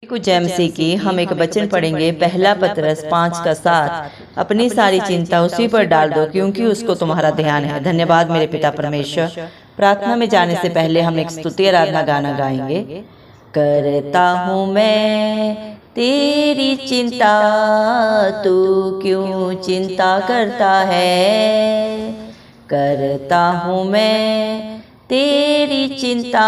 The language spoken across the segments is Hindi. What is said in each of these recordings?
को जैम से कि हम एक वचन पढ़ेंगे, पहला पतरस 5:7। अपनी सारी चिंता उसी पर डाल दो क्योंकि उसको तुम्हारा ध्यान है। धन्यवाद मेरे पिता परमेश्वर। प्रार्थना में जाने से पहले हम एक स्तुति आराधना गाना गाएंगे। करता हूँ मैं तेरी चिंता, तू क्यों चिंता करता है। करता हूँ मैं तेरी चिंता,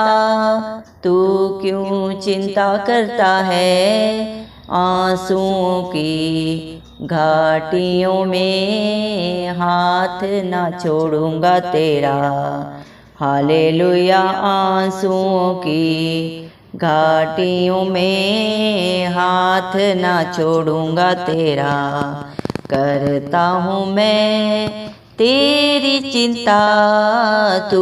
तू क्यों चिंता करता है। आंसुओं की घाटियों में हाथ ना छोड़ूंगा तेरा। हालेलुया। आंसुओं की घाटियों में हाथ ना छोड़ूंगा तेरा। करता हूँ मैं तेरी चिंता, तू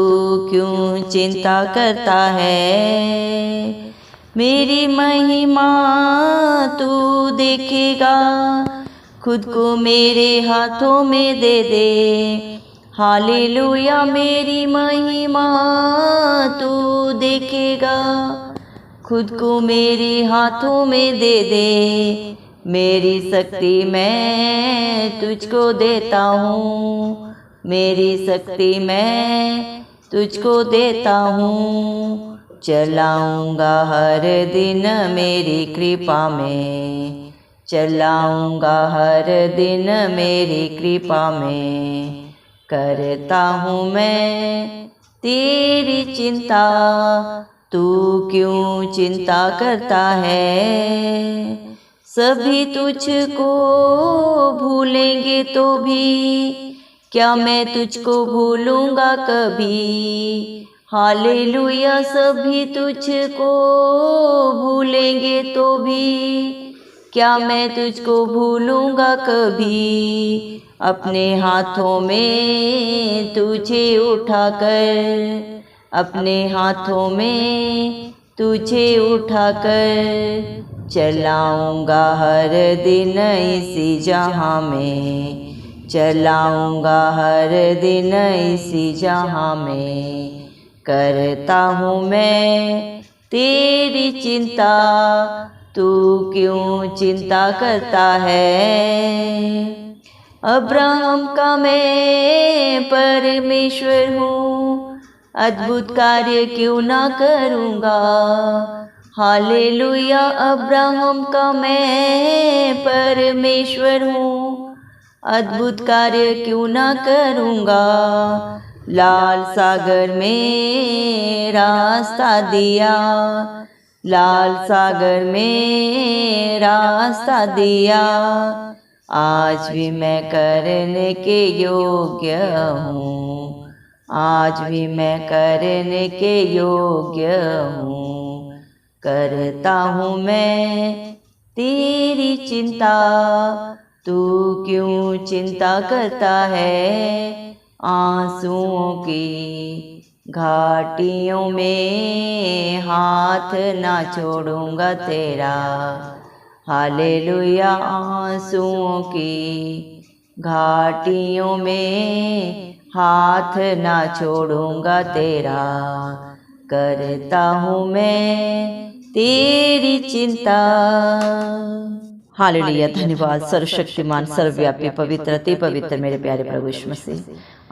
क्यों चिंता करता है। मेरी महिमा तू देखेगा, खुद को मेरे हाथों में दे दे। हालेलुया। मेरी महिमा तू देखेगा, खुद को मेरे हाथों में दे दे। मेरी शक्ति मैं तुझको देता हूँ, मेरी शक्ति मैं तुझको देता हूँ। चलाऊंगा हर दिन मेरी कृपा में, चलाऊंगा हर दिन मेरी कृपा में। करता हूँ मैं तेरी चिंता, तू क्यों चिंता करता है। सभी तुझको भूलेंगे तो भी क्या मैं तुझको भूलूंगा कभी। हालेलुया। सभी तुझको भूलेंगे तो भी क्या मैं तुझको भूलूंगा कभी। अपने हाथों में तुझे उठाकर, अपने हाथों में तुझे उठाकर चलाऊंगा हर दिन इसी जहां में, चलाऊंगा हर दिन इसी जहां में। करता हूँ मैं तेरी चिंता, तू क्यों चिंता करता है। अब्राहम का मैं परमेश्वर हूँ, अद्भुत कार्य क्यों ना करूँगा। हालेलुया। अब्राहम का मैं परमेश्वर हूँ, अद्भुत कार्य क्यों ना करूँगा। लाल सागर में रास्ता दिया, लाल सागर में रास्ता दिया। आज भी मैं करने के योग्य हूँ, आज भी मैं करने के योग्य हूँ। करता हूँ मैं तेरी चिंता, तू क्यों चिंता करता है। आंसुओं की घाटियों में हाथ ना छोड़ूंगा तेरा। हालेलुया। आंसुओं की घाटियों में हाथ ना छोड़ूंगा तेरा। करता हूँ मैं तेरी चिंता। हालेलुया। धन्यवाद सर्वशक्तिमान सर्वव्यापी पवित्र अति पवित्र मेरे प्यारे प्रभु यीशु मसीह,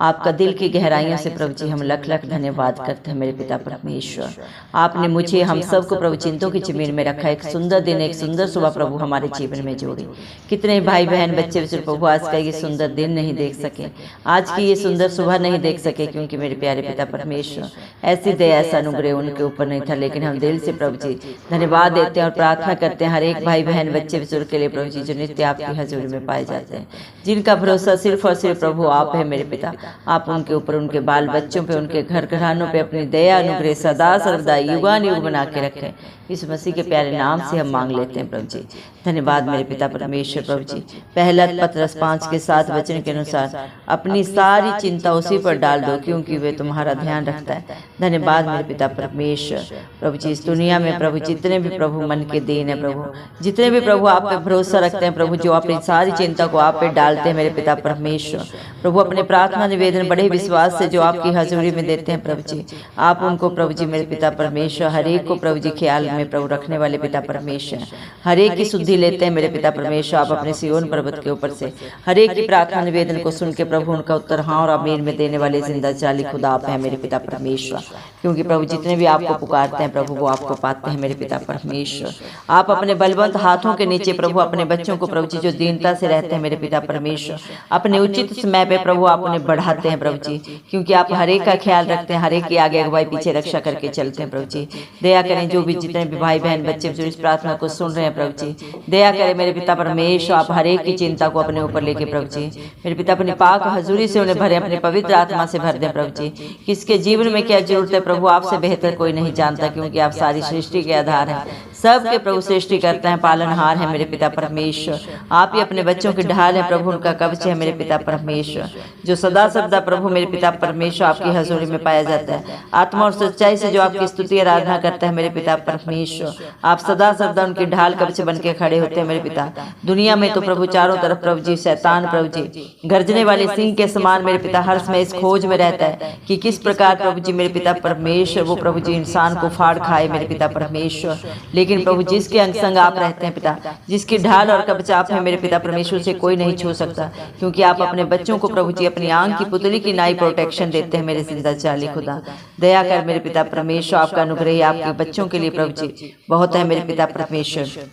आपका दिल की गहराइयों से प्रभु जी हम लख लख धन्यवाद करते हैं मेरे पिता परमेश्वर। आपने मुझे हम सबको प्रभु चिंतों की जमीन में रखा। एक सुंदर दिन, एक सुंदर सुबह प्रभु हमारे जीवन में जोड़ी। कितने भाई बहन बच्चे बच्चे प्रभु आज का ये सुंदर दिन नहीं देख सके, आज की ये सुंदर सुबह नहीं देख सके, क्योंकि मेरे प्यारे पिता परमेश्वर ऐसी दया ऐसा अनुग्रह उनके ऊपर नहीं था। लेकिन हम दिल से प्रभु जी धन्यवाद देते हैं और प्रार्थना करते हैं हर एक भाई बहन बच्चे बुजुर्ग के लिए प्रभु जी जो नित्य आपकी हजूरी में पाए जाते हैं, जिनका भरोसा सिर्फ और सिर्फ प्रभु आप है मेरे पिता। आप उनके ऊपर, उनके बाल बच्चों पे, उनके घर घरानों पे अपनी दया अनुग्रह सदा सर्वदा युगान युग बना के रखें। इस मसीह के प्यारे नाम से हम मांग लेते हैं प्रभु जी। धन्यवाद मेरे पिता परमेश्वर। प्रभु जी पहला पतरस 5:7 वचन के अनुसार अपनी सारी चिंता उसी पर डाल दो क्योंकि वे तुम्हारा ध्यान रखता है। धन्यवाद मेरे पिता परमेश्वर। प्रभु जी इस दुनिया में प्रभु जितने भी प्रभु मन के दीन है प्रभु, जितने भी प्रभु आप पे भरोसा रखते हैं प्रभु, जो अपनी सारी चिंता को आप पे डालते हैं मेरे पिता परमेश्वर, प्रभु अपने प्रार्थना निवेदन बड़े विश्वास से जो आपकी हजूरी में देते हैं प्रभु जी, आप उनको प्रभु जी मेरे पिता परमेश्वर हर एक को प्रभु जी ख्याल में प्रभु रखने वाले पिता परमेश्वर, हर एक की शुद्धि लेते हैं मेरे पिता परमेश्वर। आप अपने सिय्योन पर्वत के ऊपर से हर एक की प्रार्थना निवेदन को सुन के प्रभु उनका उत्तर हाँ और आमीन में देने वाले जिंदा जाली खुदा आप हैं मेरे पिता परमेश्वर। क्योंकि प्रभु जितने भी आपको पुकारते हैं प्रभु वो आपको पाते हैं मेरे पिता परमेश्वर। आप अपने बलवंत हाथों के नीचे प्रभु अपने बच्चों को प्रभु जी जो दीनता से रहते हैं मेरे पिता परमेश्वर, अपने उचित समय पे प्रभु आप उन्हें बढ़ाते हैं प्रभु जी, क्योंकि आप हर एक का ख्याल रखते हैं, हर एक की आगे अगुवाई पीछे रक्षा करके चलते हैं प्रभु जी। दया करें जो भी जितने भी भाई बहन बच्चे जो इस प्रार्थना को सुन रहे हैं प्रभु जी, दया करें मेरे पिता परमेश्वर। आप हर एक की चिंता को अपने ऊपर लेके प्रभु जी मेरे पिता अपनी पाक हजूरी से उन्हें भरे, अपने पवित्र आत्मा से भर दें प्रभु जी। किसके जीवन में क्या जरूरत है प्रभु आपसे बेहतर कोई नहीं जानता, क्योंकि आप सारी सृष्टि के आधार हैं, सबके प्रभु सृष्टि करते हैं, पालनहार है मेरे पिता परमेश्वर। आप ही अपने बच्चों की ढाल है प्रभु, उनका कवच है मेरे पिता परमेश्वर, जो सदा सर्वदा प्रभु मेरे पिता परमेश्वर आपकी हजूरी में पाया जाता है। आत्मा और सच्चाई से जो आपकी स्तुति आराधना करता है मेरे पिता परमेश्वर, आप सदा सर्वदा उनकी ढाल कवच बन के खड़े होते हैं मेरे पिता। दुनिया में तो प्रभु चारों तरफ प्रभु जी शैतान प्रभु जी गर्जने वाले सिंह के समान मेरे पिता हर समय इस खोज में रहता है कि किस प्रकार प्रभु जी मेरे पिता परमेश्वर वो प्रभु जी इंसान को फाड़ खाए मेरे पिता परमेश्वर। लेकिन प्रभु जिसके अंग संग आप रहते हैं पिता, जिसकी ढाल और कवच आप है मेरे पिता परमेश्वर, से कोई नहीं छू सकता, क्योंकि आप अपने बच्चों को प्रभु जी अपनी आंख की पुतली की नाई प्रोटेक्शन देते हैं मेरे जिंदा जाली खुदा। दया कर मेरे पिता परमेश्वर, आपका अनुग्रह आपके बच्चों के लिए प्रभु जी बहुत है मेरे पिता परमेश्वर।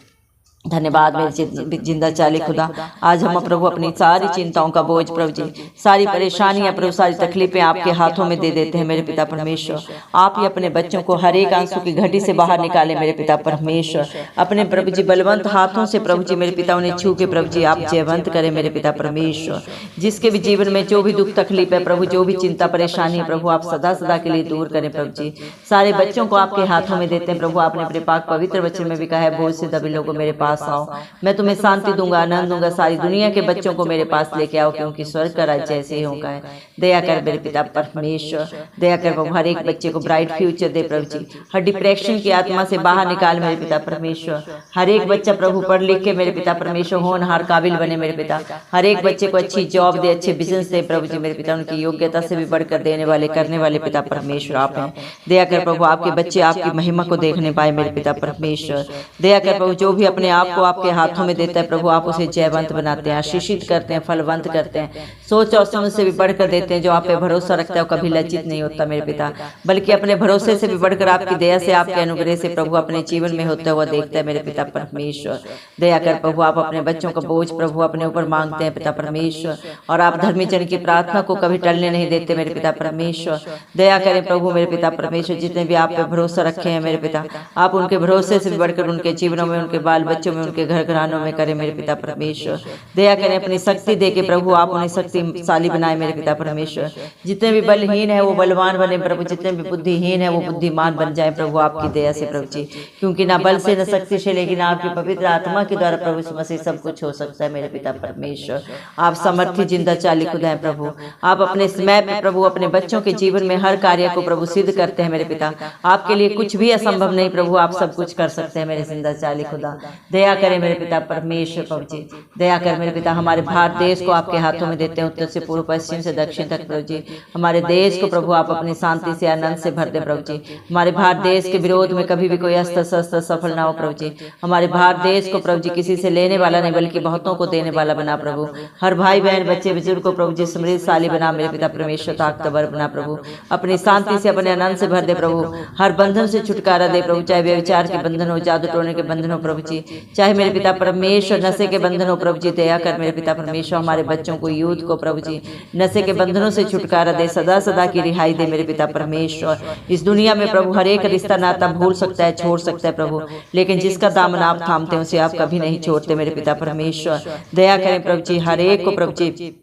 धन्यवाद मेरे जिंदा चाली खुदा। आज हम प्रभु अपनी सारी चिंताओं का बोझ प्रभु जी, सारी परेशानियां प्रभु, सारी तकलीफें आपके हाथों में दे देते हैं मेरे पिता परमेश्वर। आप ही अपने बच्चों को हर एक आंसू की घटी से बाहर निकाले मेरे पिता परमेश्वर। अपने प्रभु जी बलवंत हाथों से प्रभु जी मेरे पिता उन्हें छू के प्रभु जी आप जयवंत करें मेरे पिता परमेश्वर। जिसके भी जीवन में जो भी दुख तकलीफ है प्रभु, जो भी चिंता परेशानी है प्रभु, आप सदा सदा के लिए दूर करें प्रभु जी। सारे बच्चों को आपके हाथों में देते हैं प्रभु। आपने अपने पाक पवित्र वचन में भी कहा है, बोझ से दबे लोगों मेरे पास आओ, मैं तुम्हें शांति दूंगा, आनंद दूंगा। सारी दुनिया के बच्चों को मेरे पास लेके आओ, क्योंकि स्वर्ग का राज्य ऐसे ही होगा है। दया कर मेरे पिता परमेश्वर, दया कर प्रभु हर एक बच्चे को ब्राइट फ्यूचर दे प्रभु जी। हर डिप्रेशन की आत्मा से बाहर निकाल मेरे पिता परमेश्वर। हर एक बच्चा प्रभु पढ़ लिख के मेरे पिता परमेश्वर होनहार काबिल बने मेरे पिता। हर एक बच्चे को अच्छी जॉब दे, अच्छे बिजनेस दे प्रभु जी मेरे पिता। उनकी योग्यता से भी बढ़कर देने वाले करने वाले पिता परमेश्वर आप हैं। दया कर प्रभु आपके बच्चे आपकी महिमा को देखने पाए मेरे पिता परमेश्वर। दया कर प्रभु जो भी अपने आप को आपके हाथों में देता है प्रभु, आप उसे जयवंत बनाते हैं, आशीषित करते हैं, फलवंत करते हैं, सोच और समझ से भी बढ़कर देते हैं। जो आप पे भरोसा रखता है वो कभी लज्जित नहीं होता मेरे पिता, बल्कि अपने भरोसे से भी बढ़कर आपकी दया से, आपके अनुग्रह से प्रभु अपने जीवन में होता हुआ देखता है मेरे पिता परमेश्वर। दया कर प्रभु आप अपने बच्चों का बोझ प्रभु अपने ऊपर मांगते हैं पिता परमेश्वर, और आप धर्मी जन की प्रार्थना को कभी टलने नहीं देते मेरे पिता परमेश्वर। दया करें प्रभु मेरे पिता परमेश्वर, जितने भी आप पे भरोसा रखे हैं मेरे पिता, आप उनके भरोसे से भी बढ़कर उनके जीवनों में, उनके बाल बच्चों में, उनके घर घरानों में करें मेरे पिता परमेश्वर। दया करें अपनी शक्ति देके प्रभु आप उन्हें शक्तिशाली बनाए मेरे पिता परमेश्वर। जितने भी बलहीन है वो बलवान बने प्रभु, जितने भी बुद्धिहीन है वो बुद्धिमान बन जाए प्रभु आपकी दया से प्रभु जी। क्योंकि ना बल से न शक्ति से, लेकिन आपकी पवित्र आत्मा के द्वारा प्रभु यीशु मसीह सब कुछ हो सकता है मेरे पिता परमेश्वर। आप समर्थी जिंदा चाली खुदा है प्रभु। आप अपने समय में प्रभु अपने बच्चों के जीवन में हर कार्य को प्रभु सिद्ध करते हैं मेरे पिता। आपके लिए कुछ भी असंभव नहीं प्रभु, आप सब कुछ कर सकते हैं मेरे जिंदा चाली खुदा। दया करें मेरे पिता परमेश्वर प्रभु जी। दया कर मेरे पिता हमारे भारत देश को आपके हाथों में देते हैं, उत्तर से पूर्व, पश्चिम से दक्षिण तक प्रभु जी। हमारे देश को प्रभु आप अपनी शांति से, आनंद से भर दे प्रभु जी। हमारे भारत देश के विरोध में कभी भी कोई अस्त्र शस्त्र सफल ना हो प्रभु जी। हमारे भारत देश को प्रभु जी किसी से लेने वाला नहीं बल्कि बहुतों को देने वाला बना प्रभु। हर भाई बहन बच्चे बुजुर्ग को प्रभु जी समृद्धशाली बना मेरे पिता परमेश्वर, ताकतवर बना प्रभु। अपनी शांति से, अपने आनंद से भर दे प्रभु। हर बंधन से छुटकारा दे प्रभु, चाहे व्यभिचार के बंधन हो, जादू टोने के बंधन हो प्रभु जी, चाहे मेरे पिता परमेश्वर नशे के बंधन हो प्रभु जी। दया कर मेरे पिता परमेश्वर हमारे बच्चों को, यूथ को प्रभु जी नशे के बंधनों से छुटकारा दे, सदा सदा की रिहाई दे मेरे पिता परमेश्वर। इस दुनिया में प्रभु हर एक रिश्ता नाता भूल सकता है, छोड़ सकता है प्रभु, लेकिन जिसका दामन आप थामते हैं उसे आप कभी नहीं छोड़ते मेरे पिता परमेश्वर। दया करें प्रभु जी हर एक को प्रभु जी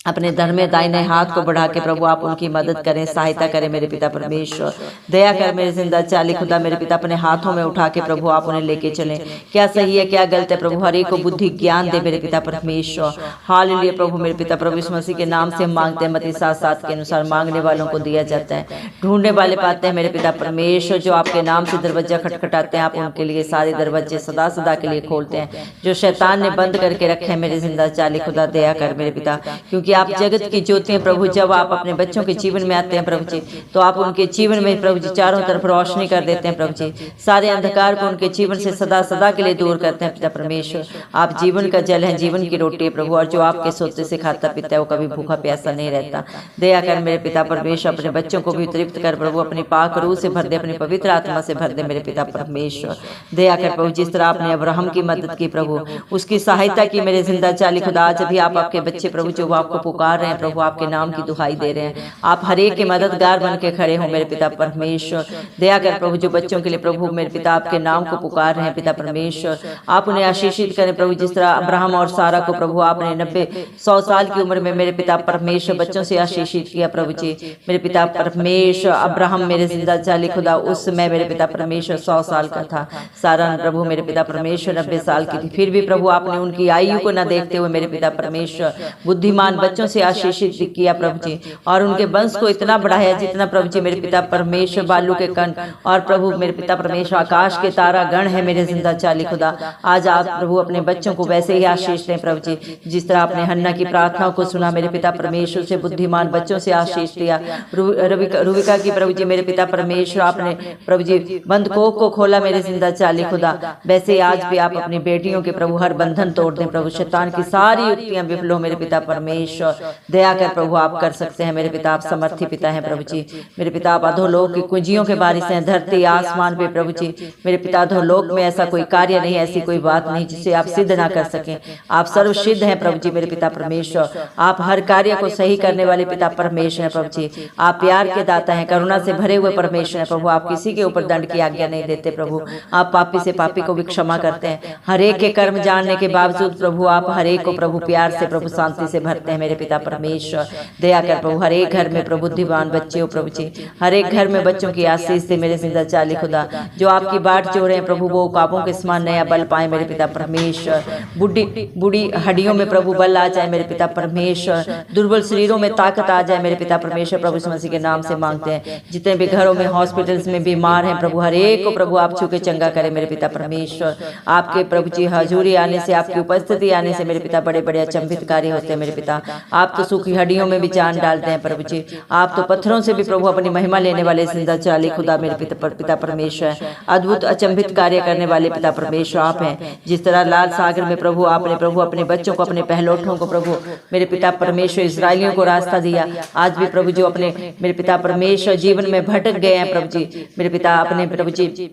अपने धर्म में दाहिने हाथ को बढ़ा के प्रभु आप उनकी मदद करें, सहायता करें मेरे पिता परमेश्वर। दया कर मेरे जिंदा चाली खुदा मेरे पिता अपने हाथों में उठा के प्रभु आप उन्हें लेके चलें, क्या सही है क्या गलत है प्रभु, हर एक को बुद्धि ज्ञान दे मेरे पिता परमेश्वर। हालेलुया प्रभु मेरे पिता प्रभु यीशु मसीह के नाम से हम मांगते हैं, मत्ती 7:7 के अनुसार मांगने वालों को दिया जाता है, ढूंढने वाले पाते हैं मेरे पिता परमेश्वर। जो आपके नाम से दरवाजा खटखटाते हैं आप उनके लिए सारे दरवाजे सदा सदा के लिए खोलते हैं, जो शैतान ने बंद करके रखे हैं मेरे जिंदा चाली खुदा। दया कर मेरे पिता, क्योंकि आप जगत की ज्योति हैं प्रभु। जब आप अपने बच्चों के जीवन में आते हैं प्रभु जी, तो आप उनके जीवन में प्रभु जी चारों तरफ रोशनी कर देते हैं प्रभु जी। सारे अंधकार को उनके जीवन से सदा सदा के लिए दूर करते हैं पिता परमेश्वर। आप जीवन का जल है, जीवन की रोटी है प्रभु, और जो आपके सोते से खाता पीता है वो कभी भूखा प्यासा नहीं रहता। दया कर मेरे पिता परमेश्वर, अपने बच्चों को भी तृप्त कर प्रभु, अपनी पाक रूह से भर दे, अपनी पवित्र आत्मा से भर दे मेरे पिता परमेश्वर। दया कर प्रभु, जिस तरह आपने अब्राहम की मदद की प्रभु, उसकी सहायता की मेरे जिंदा चाली खुदा। आज भी आप आपके बच्चे प्रभु जो आपको पुकार रहे हैं प्रभु, आपके नाम की दुहाई दे रहे हैं, आप हर एक के मददगार बन के खड़े हो मेरे पिता परमेश्वर। दया कर प्रभु, जो बच्चों के लिए प्रभु मेरे पिता आपके नाम को पुकार रहे हैं पिता परमेश्वर, आप उन्हें आशीषित करें प्रभु। जिस तरह अब्राहम और सारा को प्रभु आपने 90-100 साल की उम्र में मेरे पिता परमेश्वर बच्चों से आशीषित किया प्रभु जी। मेरे पिता परमेश्वर, अब्राहम मेरे जिंदा चाली खुदा उस समय मेरे पिता परमेश्वर 100 साल का था। सारा प्रभु मेरे पिता परमेश्वर 90 साल की थी, फिर भी प्रभु आपने उनकी आयु को न देखते हुए मेरे पिता परमेश्वर बुद्धिमान बच्चों से आशीषित किया प्रभु जी, और उनके वंश को इतना बढ़ाया जितना प्रभु जी मेरे पिता परमेश्वर बालू के कण और प्रभु मेरे पिता परमेश्वर आकाश के तारा गण है मेरे जिंदा चाली खुदा। आज आप प्रभु अपने बच्चों को वैसे ही आशीष दें प्रभु जी, जिस तरह आपने हन्ना की प्रार्थनाओं को सुना मेरे पिता परमेश्वर से बुद्धिमान बच्चों से आशीष दिया। रुबिका की प्रभु जी मेरे पिता परमेश्वर आपने प्रभु जी बंद कोख को खोला मेरे जिंदा चाली खुदा, वैसे ही आज भी आप अपनी बेटियों के प्रभु हर बंधन तोड़ दें प्रभु, शैतान की सारी युक्तियां विफल हो मेरे पिता परमेश्वर। दया कर प्रभु, आप कर सकते हैं मेरे पिता, आप समर्थी पिता हैं प्रभु जी। मेरे पिता आप अधोलोक की कुंजियों के बारिश हैं, धरती आसमान पे प्रभु जी मेरे पिता अधोलोक में ऐसा कोई कार्य नहीं, ऐसी कोई बात नहीं जिसे आप सिद्ध ना कर सकें। आप सर्वसिद्ध हैं प्रभु जी मेरे पिता परमेश्वर, आप हर कार्य को सही करने वाले पिता परमेश्वर हैं प्रभु जी। आप प्यार के दाता हैं, करुणा से भरे हुए परमेश्वर हैं प्रभु। आप किसी के ऊपर दंड की आज्ञा नहीं देते प्रभु, आप पापी से पापी को भी क्षमा करते हैं। हर एक के कर्म जानने के बावजूद प्रभु आप हर एक को प्रभु प्यार से प्रभु शांति से भरते हैं मेरे पिता परमेश्वर। दया कर प्रभु, हर एक घर में प्रभु बुद्धिमान बच्चे हो प्रभु जी, हर एक घर में बच्चों की आशीष से मेरे जिंदा चाली खुदा। जो आपकी बाट जो रहे हैं प्रभु वो काबों के समान नया बल पाए मेरे पिता परमेश्वर। बूढ़ी हड्डियों में प्रभु बल आ जाए मेरे पिता परमेश्वर, दुर्बल शरीरों में ताकत आ जाए मेरे पिता परमेश्वर। प्रभु यीशु मसीह के नाम से मांगते हैं, जितने भी घरों में हॉस्पिटल्स में बीमार हैं प्रभु हर एक को प्रभु आप छू के चंगा करें मेरे पिता परमेश्वर। आपके प्रभु जी हजूरी आने से, आपकी उपस्थिति आने से मेरे पिता बड़े बड़े अचंभित कार्य होते हैं मेरे पिता। आप तो सूखी हड्डियों में भी जान डालते हैं प्रभु जी, आप तो पत्थरों से भी प्रभु अपनी महिमा लेने वाले जिंदा चाली खुदा मेरे पिता परमेश्वर। अद्भुत अचंभित कार्य करने वाले पिता परमेश्वर आप हैं। जिस तरह लाल सागर में प्रभु आपने प्रभु अपने बच्चों को, अपने पहलोठों को प्रभु मेरे पिता परमेश्वर इस्राएलियों को रास्ता दिया, आज भी प्रभु जो अपने मेरे पिता परमेश्वर जीवन में भटक गए हैं प्रभु जी मेरे पिता अपने प्रभु जी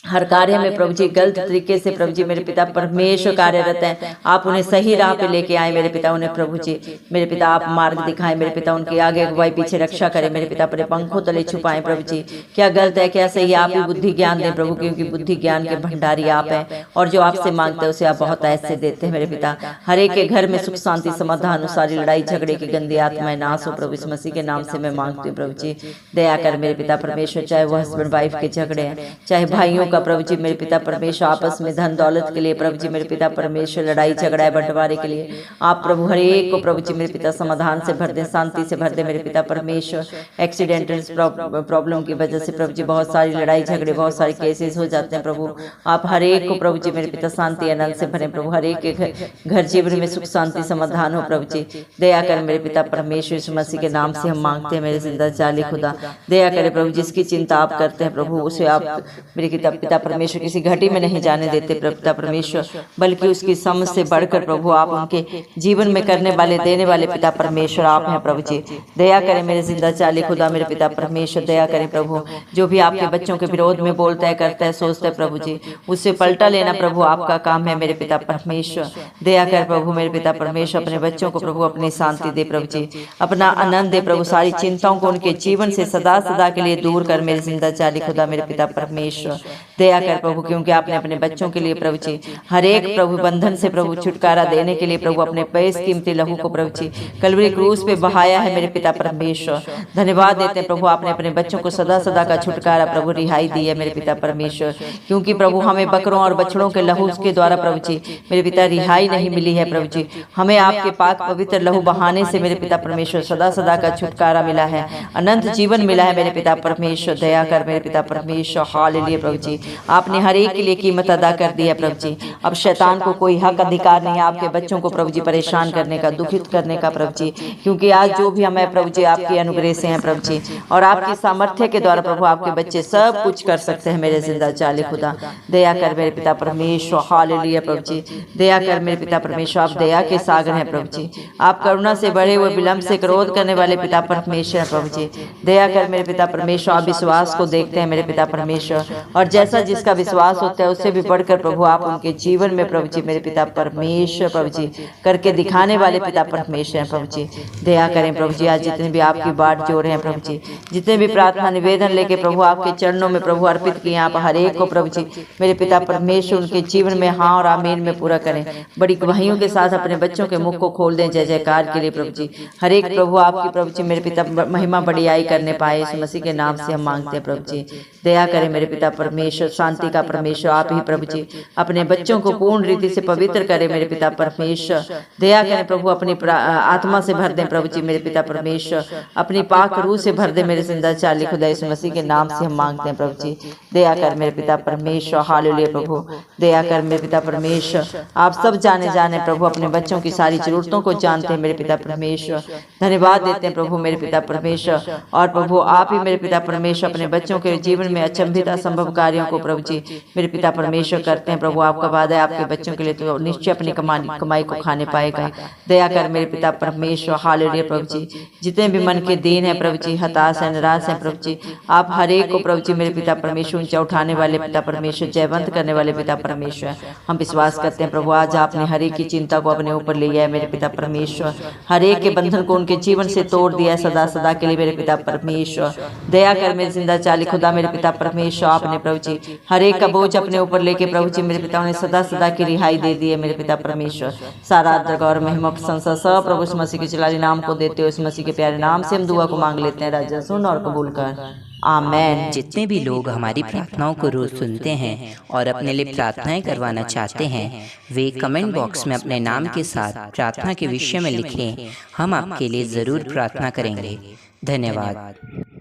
हर कार्य में प्रभु जी गलत तरीके से प्रभु जी मेरे पिता परमेश्वर कार्यरत हैं, आप उन्हें सही राह पे लेके आए मेरे पिता। उन्हें प्रभु जी मेरे पिता आप मार्ग दिखाएं मेरे पिता, उनके आगे अगुवाई पीछे रक्षा करें मेरे पिता, अपने पंखों तले छुपाएं प्रभु जी। क्या गलत है क्या सही, आप ही बुद्धि ज्ञान दें प्रभु, क्योंकि बुद्धि ज्ञान के भंडारी आप हैं, और जो आपसे मांगते हैं उसे आप बहुत ऐसे देते हैं मेरे पिता। हर एक के घर में सुख शांति समाधान, सारी लड़ाई झगड़े की गंदी आत्माएं नाश हो प्रभु यीशु मसीह के नाम से मैं मांगती हूँ प्रभु जी। दया कर मेरे पिता परमेश्वर, चाहे वो हस्बैंड वाइफ के झगड़े हैं, चाहे भाइयों का प्रभु जी मेरे पिता परमेश्वर आपस में धन दौलत के लिए प्रभु जी मेरे पिता परमेश्वर लड़ाई झगड़ा बंटवारे के लिए आप प्रभु हर एक को प्रभु जी मेरे पिता समाधान से भर दे, शांति से भर दे मेरे पिता परमेश्वर। एक्सीडेंटल प्रॉब्लम की वजह से प्रभु जी बहुत सारी लड़ाई झगड़े, बहुत सारे केसेस हो जाते हैं प्रभु, आप हर एक को प्रभु जी मेरे पिता शांति आनंद से भरे प्रभु, हर एक के घर जीवन में सुख शांति समाधान हो प्रभु जी। दया कर मेरे पिता परमेश्वर यीशु मसीह के नाम से हम मांगते हैं मेरे जिंदा जाली खुदा। दया करे प्रभु, जिसकी चिंता आप करते हैं प्रभु उसे आप मेरे पिता परमेश्वर किसी घटी में नहीं जाने देते पिता परमेश्वर, बल्कि उसकी समझ से बढ़कर प्रभु आप उनके जीवन में करने वाले देने वाले पिता परमेश्वर आप हैं प्रभु जी। दया करें मेरे जिंदा चाली खुदा मेरे पिता परमेश्वर, दया करें प्रभु। जो भी आपके बच्चों के विरोध में बोलता है, करता है, सोचता है प्रभु जी, उससे पलटा लेना प्रभु आपका काम है मेरे पिता परमेश्वर। दया कर प्रभु मेरे पिता परमेश्वर, अपने बच्चों को प्रभु अपनी शांति दे प्रभु जी, अपना आनंद दे प्रभु, सारी चिंताओं को उनके जीवन से सदा सदा के लिए दूर कर मेरे जिंदा चाली खुदा मेरे पिता परमेश्वर। दया कर प्रभु, क्योंकि आपने अपने बच्चों के लिए प्रभु जी हर एक प्रभु बंधन से प्रभु छुटकारा देने के लिए प्रभु अपने बेशकीमती लहू को प्रभु जी कलवरी क्रूस पे बहाया है मेरे पिता परमेश्वर। धन्यवाद देते हैं प्रभु, आपने अपने बच्चों को सदा सदा का छुटकारा प्रभु रिहाई दी है मेरे पिता परमेश्वर, क्योंकि प्रभु हमें बकरों और बछड़ों के लहू के द्वारा प्रभु जी मेरे पिता रिहाई नहीं मिली है प्रभु जी, हमें आपके पाक पवित्र लहू बहाने से मेरे पिता परमेश्वर सदा सदा का छुटकारा मिला है, अनंत जीवन मिला है मेरे पिता परमेश्वर। दया कर मेरे पिता परमेश्वर, हालेलुया प्रभु जी। आपने हर एक के लिए कीमत अदा कर दी है प्रभु जी। अब शैतान को कोई हक अधिकार नहीं है आपके बच्चों को प्रभु जी परेशान करने का, दुखित करने का प्रभु जी, क्योंकि आज जो भी हमें प्रभु जी आपकी अनुग्रह से हैं प्रभु जी, और आपकी सामर्थ्य के द्वारा प्रभु आपके बच्चे सब कुछ कर सकते हैं। मेरे जिंदा चाले खुदा दया कर मेरे पिता परमेश्वर, हालेलुया प्रभु जी, दया कर मेरे पिता परमेश्वर। आप दया के सागर हैं प्रभु जी, आप करुणा से बढ़े हुए विलंब से क्रोध करने वाले पिता परमेश्वर हैं प्रभु जी। दया कर मेरे पिता परमेश्वर, आप विश्वास को देखते हैं मेरे पिता परमेश्वर, और जैसा जिसका विश्वास होता है उससे भी बढ़कर प्रभु आप उनके जीवन में प्रभु जी मेरे पिता परमेश्वर प्रभु जी करके दिखाने वाले पिता परमेश्वर हैं प्रभु जी। दया करें प्रभु जी, आज जितने भी आपकी बाट जो रहे हैं प्रभु जी, जितने भी प्रार्थना निवेदन लेके प्रभु आपके चरणों में प्रभु अर्पित किए, आप हर एक को प्रभु जी मेरे पिता परमेश्वर उनके जीवन में हाँ और आमीन में पूरा करें। बड़ी गवाहियों के साथ अपने बच्चों के मुख को खोल दें जय जयकार के लिए प्रभु जी। हर एक प्रभु आपकी प्रभु जी मेरे पिता महिमा बढ़ियाई करने पाए, इस मसीह के नाम से हम मांगते हैं प्रभु जी। दया करें मेरे पिता परमेश्वर, शांति का परमेश्वर आप ही प्रभु जी अपने बच्चों को पूर्ण रीति से पवित्र करें मेरे पिता परमेश्वर। दया करें प्रभु, अपनी आत्मा से भर दें प्रभु जी मेरे पिता परमेश्वर, अपनी पाक रूह से भर दे मेरे जिंदा चाली खुदा, इस मसीह के नाम से हम मांगते हैं प्रभु जी। दया कर मेरे पिता परमेश्वर, हालेलुया प्रभु। दया कर मेरे पिता परमेश्वर, आप सब जाने प्रभु अपने बच्चों की सारी जरूरतों को जानते हैं मेरे पिता परमेश्वर। धन्यवाद देते हैं प्रभु मेरे पिता परमेश्वर, और प्रभु आप ही मेरे पिता परमेश्वर अपने बच्चों के जीवन में अचंभित असंभव कार्यों को प्रभु जी मेरे पिता परमेश्वर करते हैं। प्रभु आपका वादा है आपके बच्चों के लिए तो निश्चय अपनी कमाई को खाने पाएगा। दया कर मेरे पिता परमेश्वर, हालेलुया प्रभु जी। जितने भी मन के दीन है प्रभु जी, हताश है, निराश है प्रभु जी, आप हर एक को प्रभु जी मेरे पिता परमेश्वर ऊंचा उठाने वाले पिता परमेश्वर, जयवंत करने वाले पिता परमेश्वर हम विश्वास करते हैं प्रभु। आज आपने हर एक की चिंता को अपने ऊपर लिया है मेरे पिता परमेश्वर, हर एक के बंधन को उनके जीवन से तोड़ दिया है सदा सदा के लिए मेरे पिता परमेश्वर। दया कर मेरे जिंदा चाली खुदा मेरे पिता परमेश्वर, आपने प्रभु जी हर एक का बोझ अपने ऊपर लेके प्रभु जी मेरे पिता ने सदा सदा की रिहाई दे दी है मेरे पिता परमेश्वर। सारा आदर और महिमा प्रशंसा सब प्रभु इस मसीह के जलाली नाम को देते हो, इस मसीह के प्यारे नाम से हम दुआ को मांग लेते हैं राजा, सुन और कबूल कर, आमेन। जितने भी लोग हमारी प्रार्थनाओं को रोज सुनते हैं और अपने लिए प्रार्थनाएं करवाना चाहते हैं, वे कमेंट बॉक्स में अपने नाम के साथ प्रार्थना के विषय में लिखें, हम आपके लिए ज़रूर प्रार्थना करेंगे। धन्यवाद।